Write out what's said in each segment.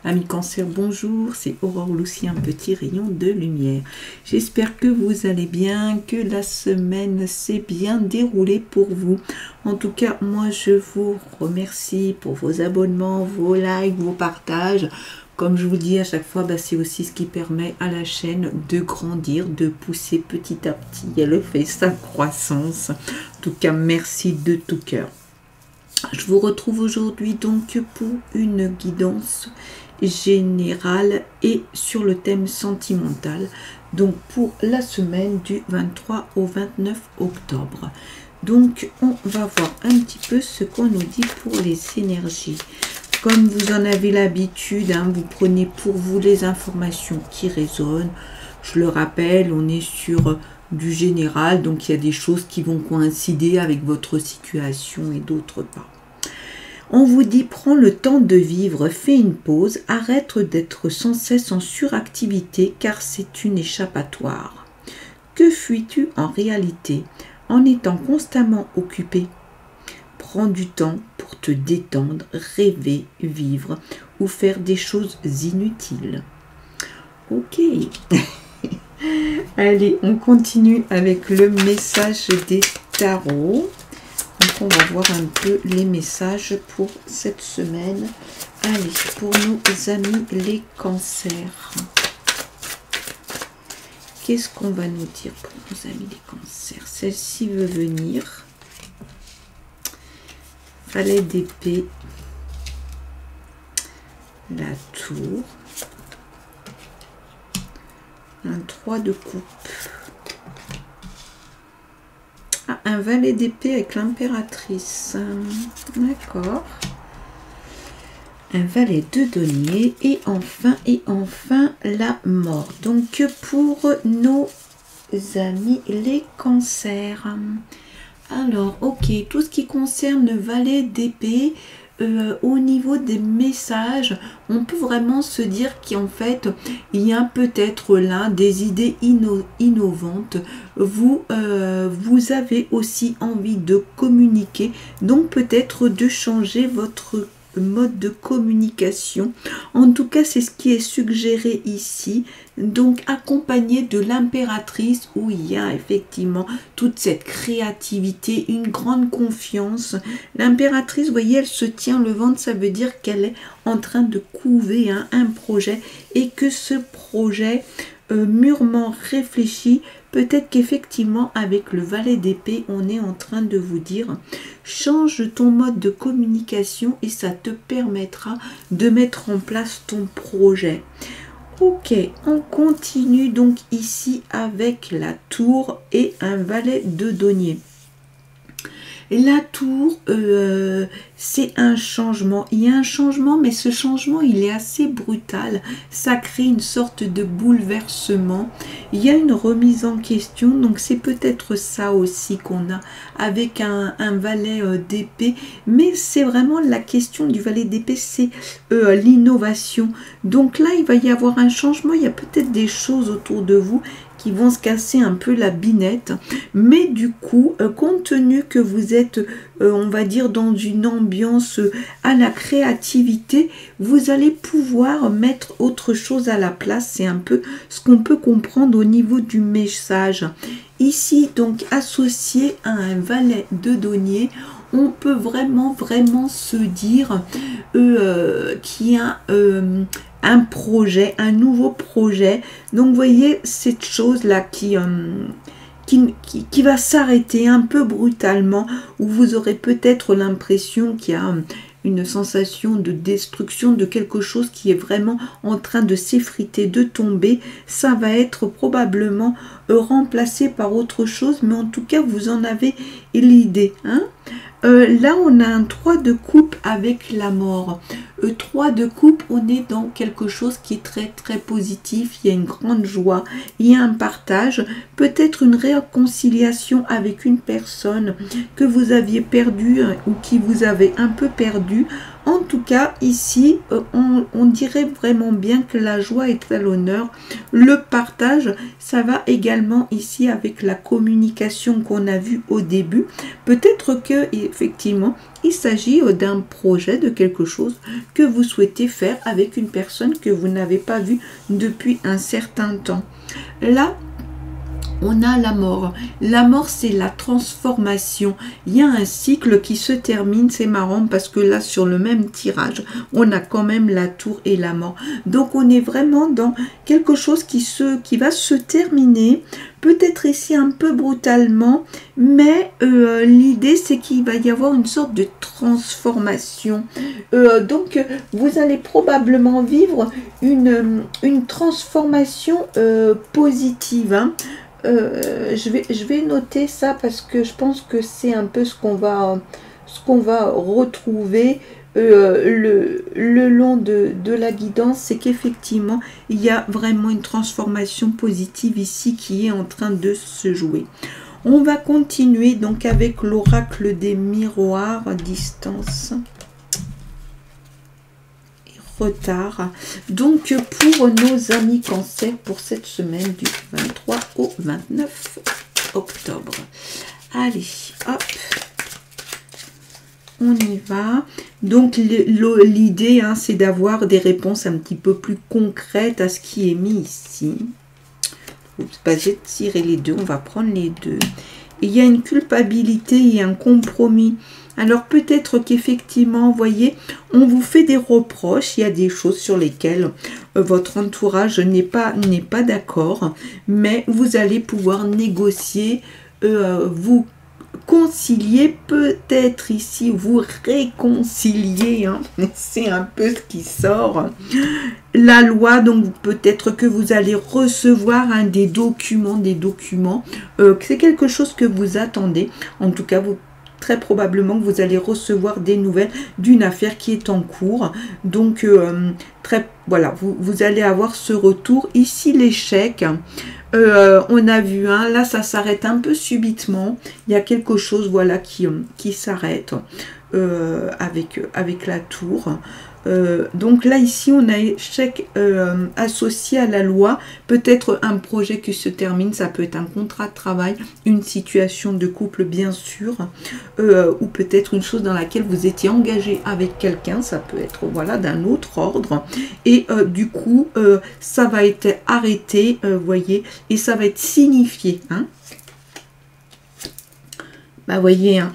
Amis Cancer, bonjour, c'est Aurore Lucie, un petit rayon de lumière. J'espère que vous allez bien, que la semaine s'est bien déroulée pour vous. En tout cas, moi je vous remercie pour vos abonnements, vos likes, vos partages. Comme je vous dis à chaque fois, c'est aussi ce qui permet à la chaîne de grandir, de pousser petit à petit. Elle fait sa croissance. En tout cas, merci de tout cœur. Je vous retrouve aujourd'hui donc pour une guidance générale et sur le thème sentimental, donc pour la semaine du 23 au 29 octobre. Donc on va voir un petit peu ce qu'on nous dit pour les énergies. Comme vous en avez l'habitude, vous prenez pour vous les informations qui résonnent. Je le rappelle, on est sur du général, donc il y a des choses qui vont coïncider avec votre situation et d'autres pas. On vous dit, prends le temps de vivre, fais une pause, arrête d'être sans cesse en suractivité car c'est une échappatoire. Que fuis-tu en réalité en étant constamment occupé? Prends du temps pour te détendre, rêver, vivre ou faire des choses inutiles. Ok. Allez, on continue avec le message des tarots. Donc on va voir un peu les messages pour cette semaine. Allez, pour nos amis les cancers. Qu'est-ce qu'on va nous dire pour nos amis les cancers? Celle-ci veut venir. Valet d'épée. La tour. Un 3 de coupe. Un valet d'épée avec l'impératrice. D'accord. Un valet de denier. Et enfin, la mort. Donc, pour nos amis les cancers. Alors, ok. Tout ce qui concerne le valet d'épée, au niveau des messages, on peut vraiment se dire qu'en fait, il y a peut-être là des idées innovantes. Vous avez aussi envie de communiquer, donc peut-être de changer votre mode de communication. En tout cas, c'est ce qui est suggéré ici. Donc, accompagné de l'impératrice où il y a effectivement toute cette créativité, une grande confiance. L'impératrice, vous voyez, elle se tient le ventre, ça veut dire qu'elle est en train de couver un projet et que ce projet mûrement réfléchi, peut-être qu'effectivement avec le valet d'épée, on est en train de vous dire change ton mode de communication et ça te permettra de mettre en place ton projet. Ok, on continue donc ici avec la tour et un valet de denier. La tour, c'est un changement. Il y a un changement, mais ce changement, il est assez brutal. Ça crée une sorte de bouleversement. Il y a une remise en question. Donc, c'est peut-être ça aussi qu'on a avec un valet d'épée. Mais c'est vraiment la question du valet d'épée, c'est l'innovation. Donc là, il va y avoir un changement. Il y a peut-être des choses autour de vous qui vont se casser un peu la binette, mais du coup, compte tenu que vous êtes, on va dire, dans une ambiance à la créativité, vous allez pouvoir mettre autre chose à la place. C'est un peu ce qu'on peut comprendre au niveau du message. Ici, donc, associé à un valet de denier, on peut vraiment se dire qu'il y a un projet, un nouveau projet. Donc, vous voyez cette chose-là qui va s'arrêter un peu brutalement, où vous aurez peut-être l'impression qu'il y a une sensation de destruction de quelque chose qui est vraiment en train de s'effriter, de tomber. Ça va être probablement remplacé par autre chose, mais en tout cas, vous en avez l'idée. Là, on a un 3 de coupe avec la mort. 3 de coupe, on est dans quelque chose qui est très positif. Il y a une grande joie, il y a un partage, peut-être une réconciliation avec une personne que vous aviez perdue ou qui vous avait un peu perdu. En tout cas, ici, on dirait vraiment bien que la joie est à l'honneur. Le partage, ça va également ici avec la communication qu'on a vue au début. Peut-être que effectivement, il s'agit d'un projet, de quelque chose que vous souhaitez faire avec une personne que vous n'avez pas vue depuis un certain temps. Là, on a la mort. La mort, c'est la transformation. Il y a un cycle qui se termine. C'est marrant parce que là, sur le même tirage, on a quand même la tour et la mort. Donc, on est vraiment dans quelque chose qui va se terminer. Peut-être ici un peu brutalement, mais l'idée, c'est qu'il va y avoir une sorte de transformation. Donc, vous allez probablement vivre une transformation positive, hein. Je vais noter ça parce que je pense que c'est un peu ce qu'on va retrouver le long de la guidance, c'est qu'effectivement il y a vraiment une transformation positive ici qui est en train de se jouer. On va continuer donc avec l'oracle des miroirs à distance. Retard. Donc pour nos amis Cancer, pour cette semaine du 23 au 29 octobre. Allez, hop, on y va. Donc l'idée, hein, c'est d'avoir des réponses un petit peu plus concrètes à ce qui est mis ici. J'ai tiré les deux, on va prendre les deux. Il y a une culpabilité et un compromis. Alors peut-être qu'effectivement, vous voyez, on vous fait des reproches, il y a des choses sur lesquelles votre entourage n'est pas d'accord, mais vous allez pouvoir négocier, vous concilier, peut-être ici, vous réconcilier, hein, c'est un peu ce qui sort. La loi, donc peut-être que vous allez recevoir des documents, c'est quelque chose que vous attendez, en tout cas, très probablement que vous allez recevoir des nouvelles d'une affaire qui est en cours. Donc, voilà, vous allez avoir ce retour. Ici, l'échec, on a vu, hein, là, ça s'arrête un peu subitement. Il y a quelque chose, voilà, qui s'arrête avec la tour. Donc là, ici, on a échec associé à la loi. Peut-être un projet qui se termine, ça peut être un contrat de travail, une situation de couple, bien sûr, ou peut-être une chose dans laquelle vous étiez engagé avec quelqu'un, ça peut être, voilà, d'un autre ordre. Et du coup, ça va être arrêté, voyez, et ça va être signifié, hein. Bah, voyez, hein,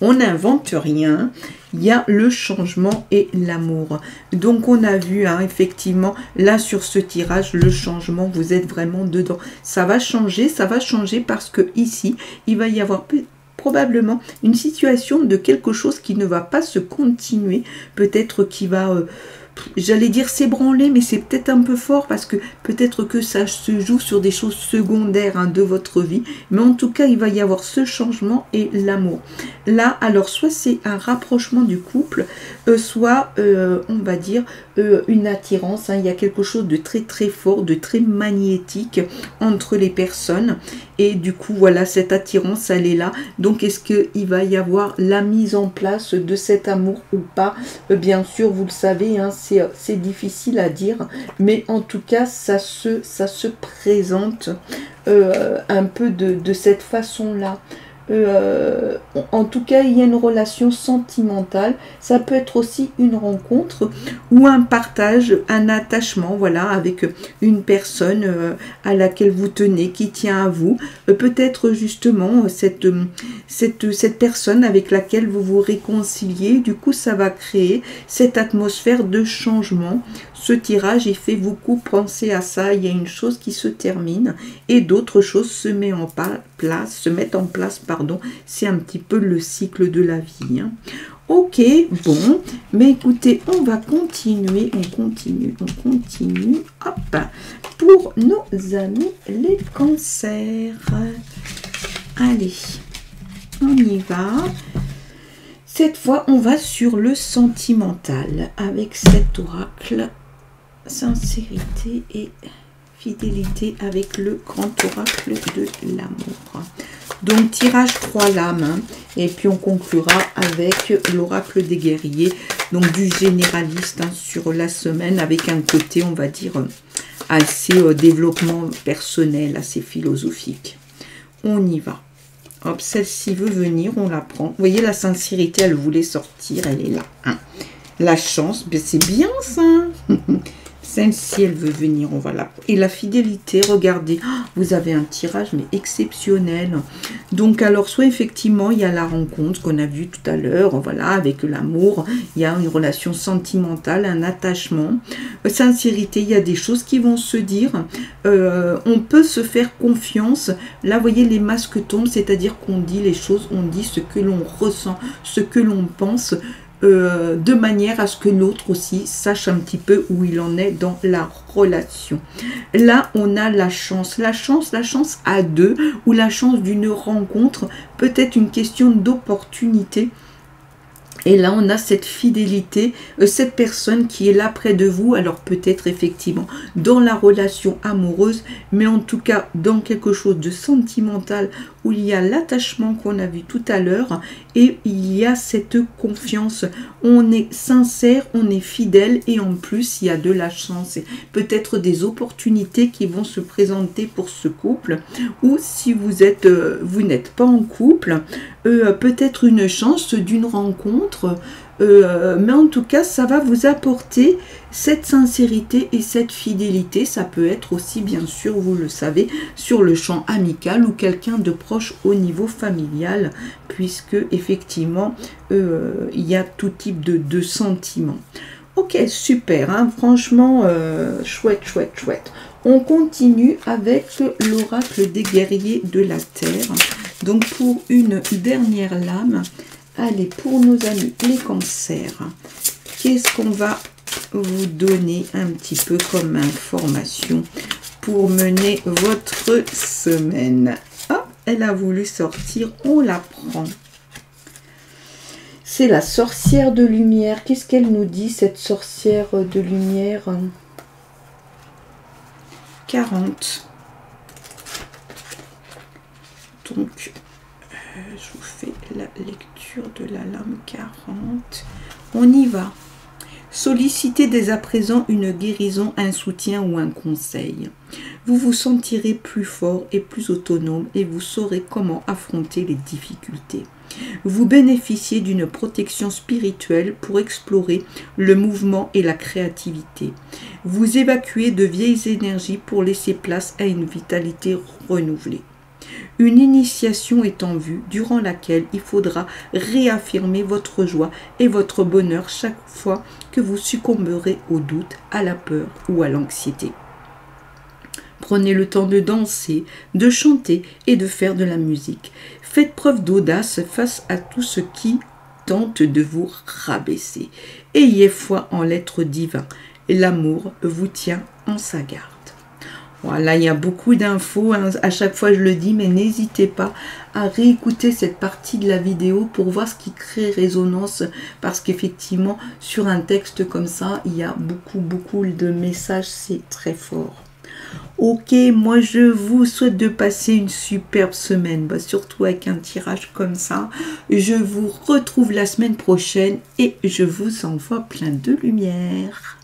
on n'invente rien. Il y a le changement et l'amour. Donc, on a vu, hein, effectivement, là, sur ce tirage, le changement, vous êtes vraiment dedans. Ça va changer parce que ici, il va y avoir probablement une situation de quelque chose qui ne va pas se continuer. Peut-être qui va... j'allais dire s'ébranler, mais c'est peut-être un peu fort parce que peut-être que ça se joue sur des choses secondaires, hein, de votre vie. Mais en tout cas, il va y avoir ce changement et l'amour. Là, alors, soit c'est un rapprochement du couple, soit, on va dire, une attirance. Hein. Il y a quelque chose de très très fort, de très magnétique entre les personnes. Et du coup, voilà, cette attirance, elle est là. Donc, est-ce qu'il va y avoir la mise en place de cet amour ou pas? Bien sûr, vous le savez, hein, c'est difficile à dire, mais en tout cas, ça se présente un peu de cette façon-là. En tout cas, il y a une relation sentimentale. Ça peut être aussi une rencontre ou un partage, un attachement, voilà, avec une personne à laquelle vous tenez, qui tient à vous. Peut-être justement cette personne avec laquelle vous vous réconciliez. Du coup, ça va créer cette atmosphère de changement. Ce tirage, il fait beaucoup penser à ça. Il y a une chose qui se termine et d'autres choses se mettent en place, pardon. C'est un petit peu le cycle de la vie, hein. Ok, bon, mais écoutez, on va continuer, on continue. Hop, pour nos amis les cancers. Allez, on y va. Cette fois, on va sur le sentimental avec cet oracle. Sincérité et fidélité avec le grand oracle de l'amour. Donc, tirage 3 lames. Hein, et puis, on conclura avec l'oracle des guerriers. Donc, du généraliste hein, sur la semaine avec un côté, on va dire, assez développement personnel, assez philosophique. On y va. Hop, celle-ci veut venir, on la prend. Vous voyez, la sincérité, elle voulait sortir, elle est là. Hein. La chance, ben c'est bien ça. Celle-ci, elle veut venir, on va la... Et la fidélité, regardez, vous avez un tirage, mais exceptionnel. Donc, alors, soit effectivement, il y a la rencontre qu'on a vue tout à l'heure, voilà, avec l'amour, il y a une relation sentimentale, un attachement. Sincérité, il y a des choses qui vont se dire. On peut se faire confiance. Là, vous voyez, les masques tombent, c'est-à-dire qu'on dit les choses, on dit ce que l'on ressent, ce que l'on pense, de manière à ce que l'autre aussi sache un petit peu où il en est dans la relation. Là, on a la chance à deux, ou la chance d'une rencontre, peut-être une question d'opportunité. Et là, on a cette fidélité, cette personne qui est là près de vous, alors peut-être effectivement dans la relation amoureuse, mais en tout cas dans quelque chose de sentimental où il y a l'attachement qu'on a vu tout à l'heure et il y a cette confiance. On est sincère, on est fidèle et en plus, il y a de la chance. Peut-être des opportunités qui vont se présenter pour ce couple ou si vous n'êtes pas en couple, peut-être une chance d'une rencontre, mais en tout cas ça va vous apporter cette sincérité et cette fidélité. Ça peut être aussi bien sûr, vous le savez, sur le champ amical ou quelqu'un de proche au niveau familial, puisque effectivement il y a tout type de sentiments. Ok, super, hein, franchement chouette. On continue avec l'oracle des guerriers de la terre. Donc pour une dernière lame, allez, pour nos amis les cancers, qu'est-ce qu'on va vous donner un petit peu comme information pour mener votre semaine? Ah, elle a voulu sortir, on la prend. C'est la sorcière de lumière. Qu'est-ce qu'elle nous dit, cette sorcière de lumière? 40. Donc, je vous fais la lecture de la lame 40. On y va. Sollicitez dès à présent une guérison, un soutien ou un conseil. Vous vous sentirez plus fort et plus autonome et vous saurez comment affronter les difficultés. Vous bénéficiez d'une protection spirituelle pour explorer le mouvement et la créativité. Vous évacuez de vieilles énergies pour laisser place à une vitalité renouvelée. Une initiation est en vue, durant laquelle il faudra réaffirmer votre joie et votre bonheur chaque fois que vous succomberez au doute, à la peur ou à l'anxiété. Prenez le temps de danser, de chanter et de faire de la musique. Faites preuve d'audace face à tout ce qui tente de vous rabaisser. Ayez foi en l'être divin. L'amour vous tient en sa garde. Voilà, il y a beaucoup d'infos, hein. À chaque fois je le dis, mais n'hésitez pas à réécouter cette partie de la vidéo pour voir ce qui crée résonance, parce qu'effectivement, sur un texte comme ça, il y a beaucoup de messages, c'est très fort. Ok, moi je vous souhaite de passer une superbe semaine, surtout avec un tirage comme ça. Je vous retrouve la semaine prochaine et je vous envoie plein de lumière.